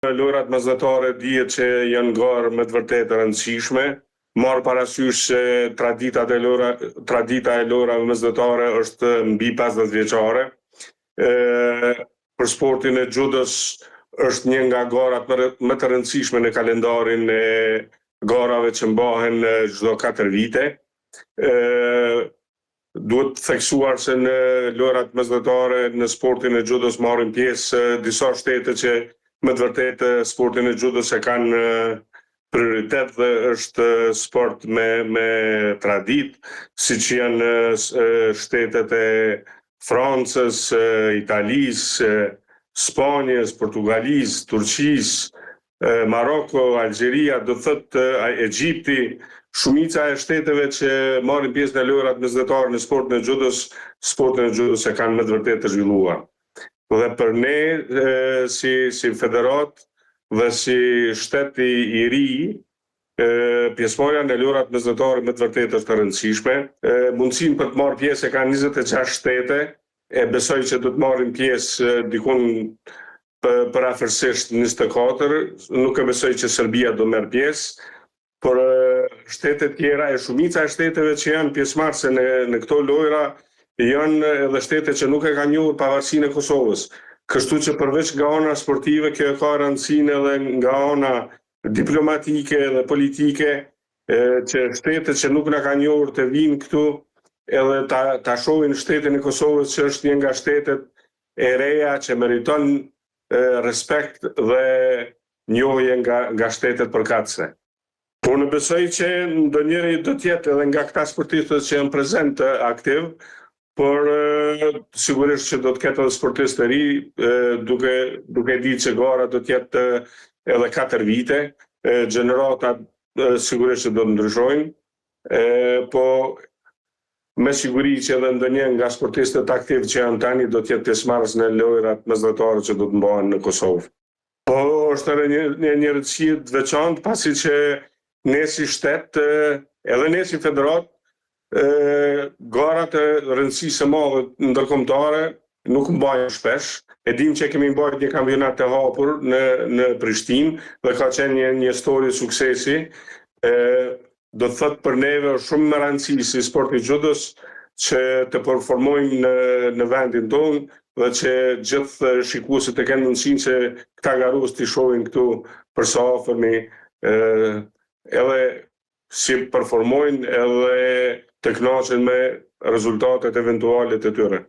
Lojrat mesdhetare dihet që janë garë me të vërtetë rëndësishme, marrë parasysh se tradita e lojrave mesdhetare është mbi 50 vjeçare. Për sportin e judos është një nga garat më të rëndësishme në kalendarin e garave që mbahen çdo 4 vite. Duhet theksuar se në lojrat mesdhetare në sportin e judos marrin pjesë disa shtete që me të vërtetë sportin e judos e kanë prioritet dhe është sport me tradit, siç janë shtetet e Francës, Italisë, Spanjës, Portugalisë, Turqisë, Maroko, Algjeria, do thotë Egjipti. Shumica e shteteve që marrin pjesë në lojrat mesdhetare në sportin e judos e kanë me të vërtetë të zhvilluar. Dhe për ne si federat dhe si shteti i ri, pjesëmarrja në lojrat mesdhetare me të vërtetë është e rëndësishme. Mundësinë për të marrë pjesë e kanë 26 shtete, e besoj që do të marrin pjesë dikun për afërsisht 24, nuk e besoj që Serbia do merr pjesë, por shtetet tjera e shumica e shteteve që janë pjesëmarrëse në këto lojra janë edhe shtete që nuk e kanë njohur pavarësinë e Kosovës. Kështu që përveç nga ana sportive, kjo ka rëndësinë edhe nga ana diplomatike dhe politike, që shtetet që nuk na kanë njohur të vinë këtu edhe ta shohin shtetin e Kosovës që është një nga shtetet e reja që meriton respekt dhe njohje nga shtetet përkatëse. Po në besoj që ndonjëri do të jetë edhe nga këta sportistët që janë prezent aktiv, por sigurisht që do të ketë edhe sportistë të ri, duke ditë që gara do të jetë edhe 4 vite, gjeneratat sigurisht që do të ndryshojnë, po me siguri që edhe ndonjë nga sportistët aktiv që janë tani do të jetë pjesëmarrës në lojrat mesdhetare që do të mbahen në Kosovë. Po është edhe një rëndësi të veçantë, pasi që ne si shtet, edhe ne si federat, garat e rëndësisë së madhe ndërkombëtare nuk mbajnë shpesh. E dim që kemi mbajtur një kampionat të hapur në Prishtinë dhe ka qenë një histori suksesi. Do të thotë për neve është shumë më rëndësishme si sporti i judos që të performojmë në vendin tonë dhe që gjithë shikuesit të kenë mundësinë që këta garues të shohin këtu për sa afërmi, edhe si performojnë edhe të kënaqen me rezultatet eventuale të tyre.